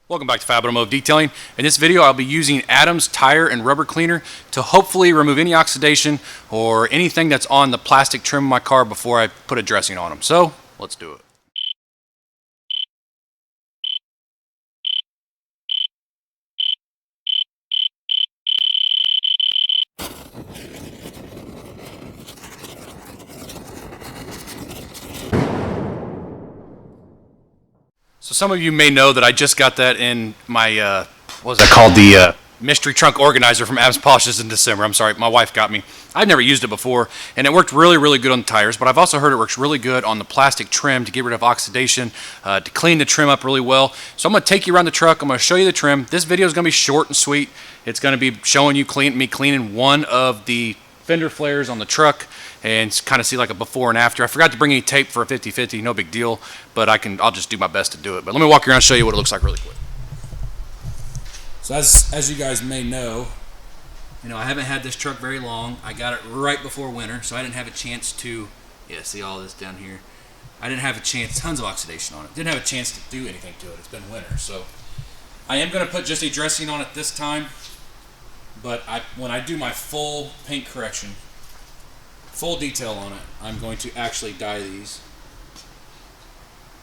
Welcome back to FAB Automotive Detailing. In this video, I'll be using Adam's tire and rubber cleaner to hopefully remove any oxidation or anything that's on the plastic trim of my car before I put a dressing on them. So, let's do it. So some of you may know that I just got that in my, what was that called? The mystery trunk organizer from Adam's Polishes in December. I'm sorry, my wife got me. I've never used it before, and it worked really, really good on the tires, but I've also heard it works really good on the plastic trim to get rid of oxidation, to clean the trim up really well. So I'm going to take you around the truck. I'm going to show you the trim. This video is going to be short and sweet. It's going to be showing you me cleaning one of the fender flares on the truck and kind of see like a before and after. I forgot to bring any tape for a 50/50, no big deal, but I'll just do my best to do it. But let me walk around and show you what it looks like really quick. So as you guys may know, I haven't had this truck very long. I got it right before winter, so I didn't have a chance to, see all this down here. I didn't have a chance, tons of oxidation on it. Didn't have a chance to do anything to it. It's been winter, so I am going to put just a dressing on it this time. But when I do my full paint correction, full detail on it, I'm going to actually dye these.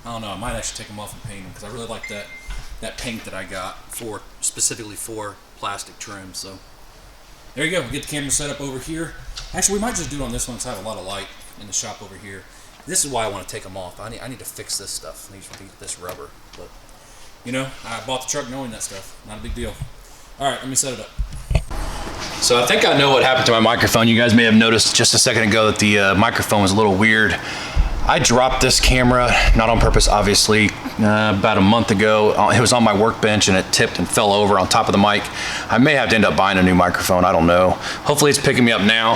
I don't know, I might actually take them off and paint them because I really like that paint that I got specifically for plastic trim. So there you go. We'll get the camera set up over here. Actually, we might just do it on this one because I have a lot of light in the shop over here. This is why I want to take them off. I need to fix this stuff. This rubber. But I bought the truck knowing that stuff. Not a big deal. All right, let me set it up. So I think I know what happened to my microphone. You guys may have noticed just a second ago that the microphone was a little weird. I dropped this camera, not on purpose obviously, about a month ago. It was on my workbench and it tipped and fell over on top of the mic. I may have to end up buying a new microphone, I don't know. Hopefully it's picking me up now.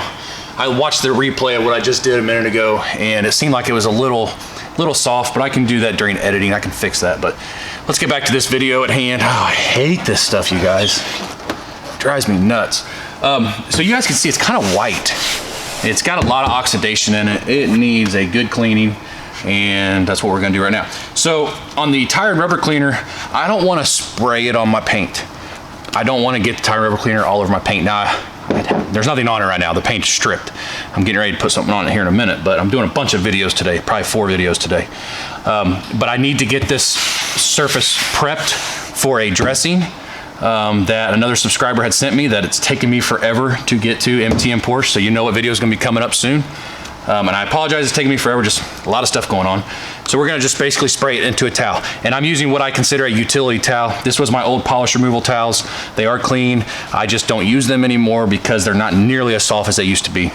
I watched the replay of what I just did a minute ago and it seemed like it was a little soft, but I can do that during editing. I can fix that, but let's get back to this video at hand. Oh, I hate this stuff, you guys. It drives me nuts. So you guys can see it's kind of white. It's got a lot of oxidation in it. It needs a good cleaning, and that's what we're gonna do right now. So on the tire and rubber cleaner, I don't wanna spray it on my paint. I don't wanna get the tire and rubber cleaner all over my paint. Now, there's nothing on it right now. The paint's stripped. I'm getting ready to put something on it here in a minute, but I'm doing a bunch of videos today, probably 4 videos today. But I need to get this surface prepped for a dressing that another subscriber had sent me that it's taken me forever to get to MTM Porsche, so you know what video is going to be coming up soon. And I apologize, it's taking me forever, just a lot of stuff going on. So we're going to just basically spray it into a towel. And I'm using what I consider a utility towel. This was my old polish removal towels. They are clean. I just don't use them anymore because they're not nearly as soft as they used to be.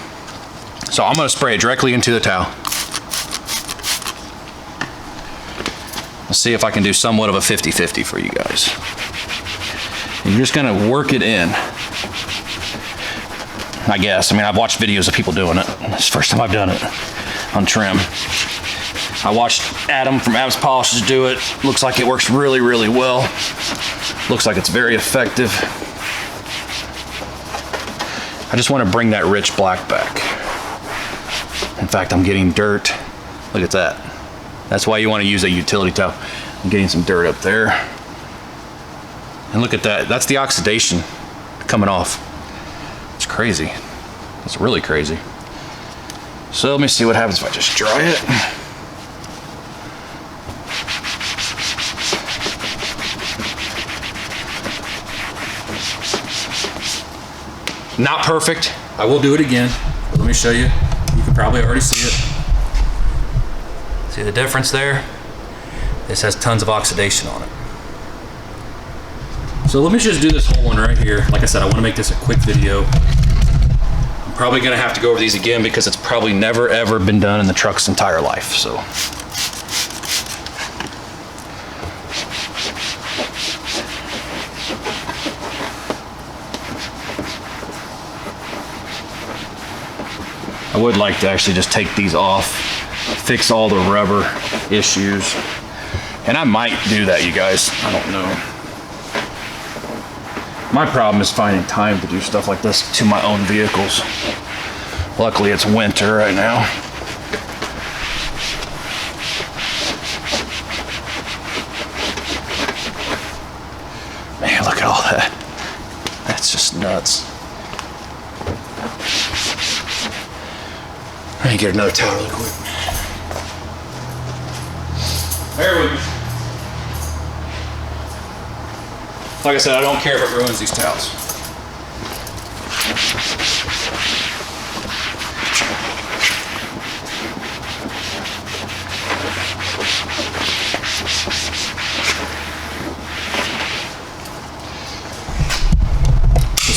So I'm going to spray it directly into the towel. Let's see if I can do somewhat of a 50-50 for you guys. And you're just gonna work it in, I guess. I mean, I've watched videos of people doing it. It's the first time I've done it on trim. I watched Adam from Adam's Polishes do it. Looks like it works really, really well. Looks like it's very effective. I just want to bring that rich black back. In fact, I'm getting dirt. Look at that. That's why you want to use a utility towel. I'm getting some dirt up there. And look at that, that's the oxidation coming off. It's crazy, it's really crazy. So let me see what happens if I just dry it. Not perfect, I will do it again. But let me show you, you can probably already see it. See the difference there? This has tons of oxidation on it. So let me just do this whole one right here. Like I said, I want to make this a quick video. I'm probably going to have to go over these again because it's probably never ever been done in the truck's entire life. So I would like to actually just take these off, fix all the rubber issues. And I might do that, you guys. I don't know. My problem is finding time to do stuff like this to my own vehicles. Luckily, it's winter right now. Man, look at all that. That's just nuts. Let me get another towel real quick. Bear with me. Like I said, I don't care if it ruins these towels.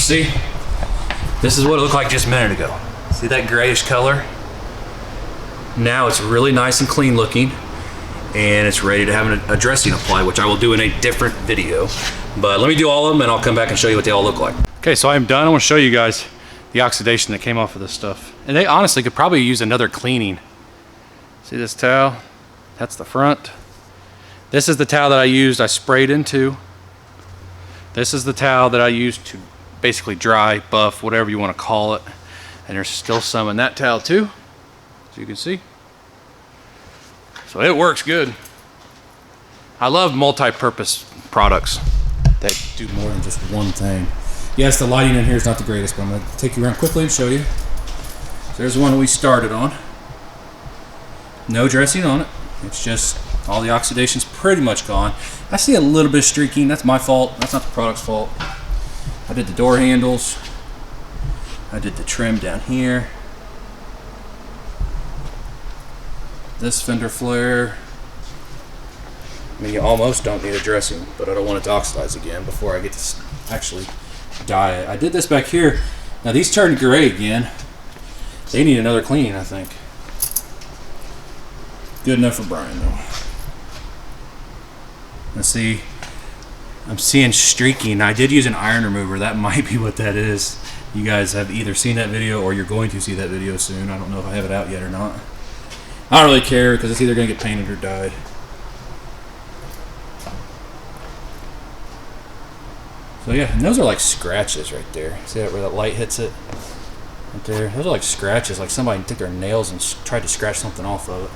See, this is what it looked like just a minute ago. See that grayish color? Now it's really nice and clean looking, and it's ready to have a dressing applied, which I will do in a different video. But let me do all of them and I'll come back and show you what they all look like. Okay, so I'm done. I want to show you guys the oxidation that came off of this stuff. And they honestly could probably use another cleaning. See this towel? That's the front. This is the towel that I used, I sprayed into. This is the towel that I used to basically dry, buff, whatever you want to call it. And there's still some in that towel too, as you can see. So it works good. I love multi-purpose products that do more than just one thing. Yes, the lighting in here is not the greatest, but I'm going to take you around quickly and show you. So there's the one that we started on. No dressing on it. It's just all the oxidation's pretty much gone. I see a little bit of streaking. That's my fault. That's not the product's fault. I did the door handles. I did the trim down here. This fender flare. I mean, you almost don't need a dressing, but I don't want it to oxidize again before I get to actually dye it. I did this back here. Now these turned gray again. They need another cleaning, I think. Good enough for Brian though. Let's see. I'm seeing streaking. I did use an iron remover. That might be what that is. You guys have either seen that video or you're going to see that video soon. I don't know if I have it out yet or not. I don't really care because it's either going to get painted or dyed. So yeah, and those are like scratches right there. See that where that light hits it? Right there. Those are like scratches, like somebody took their nails and tried to scratch something off of it.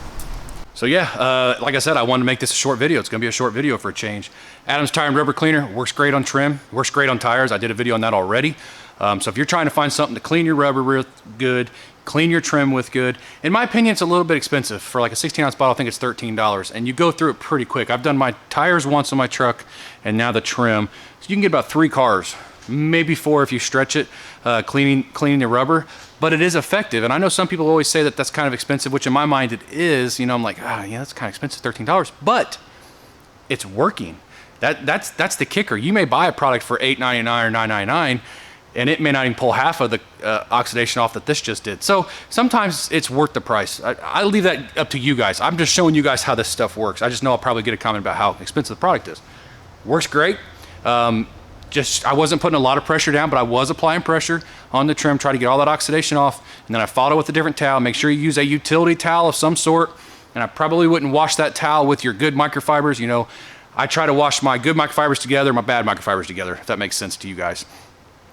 So yeah, like I said, I wanted to make this a short video. It's going to be a short video for a change. Adams Tire and Rubber Cleaner works great on trim, works great on tires. I did a video on that already. So if you're trying to find something to clean your rubber with good, clean your trim with good, in my opinion, it's a little bit expensive. For like a 16-ounce bottle, I think it's $13, and you go through it pretty quick. I've done my tires once on my truck, and now the trim. So you can get about 3 cars, maybe 4 if you stretch it, cleaning the rubber. But it is effective, and I know some people always say that that's kind of expensive, which in my mind it is. You know, I'm like, yeah, that's kind of expensive, $13, but it's working. That's the kicker. You may buy a product for $8.99 or $9.99, and it may not even pull half of the oxidation off that this just did. So sometimes it's worth the price. I leave that up to you guys. I'm just showing you guys how this stuff works. I just know I'll probably get a comment about how expensive the product is. Works great. I wasn't putting a lot of pressure down, but I was applying pressure on the trim, try to get all that oxidation off, and then I followed with a different towel. Make sure you use a utility towel of some sort, and I probably wouldn't wash that towel with your good microfibers. You know, I try to wash my good microfibers together, my bad microfibers together, if that makes sense to you guys.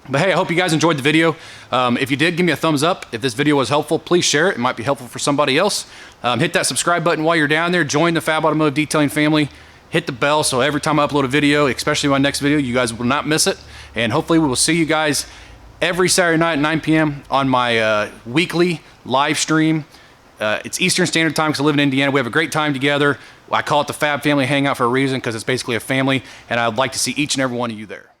But hey, I hope you guys enjoyed the video. If you did, give me a thumbs up. If this video was helpful, please share it. It might be helpful for somebody else. Hit that subscribe button while you're down there. Join the FAB Automotive Detailing family. Hit the bell so every time I upload a video, especially my next video, you guys will not miss it. And hopefully we will see you guys every Saturday night at 9 p.m. on my weekly live stream. It's Eastern Standard Time because I live in Indiana. We have a great time together. I call it the FAB Family Hangout for a reason because it's basically a family, and I'd like to see each and every one of you there.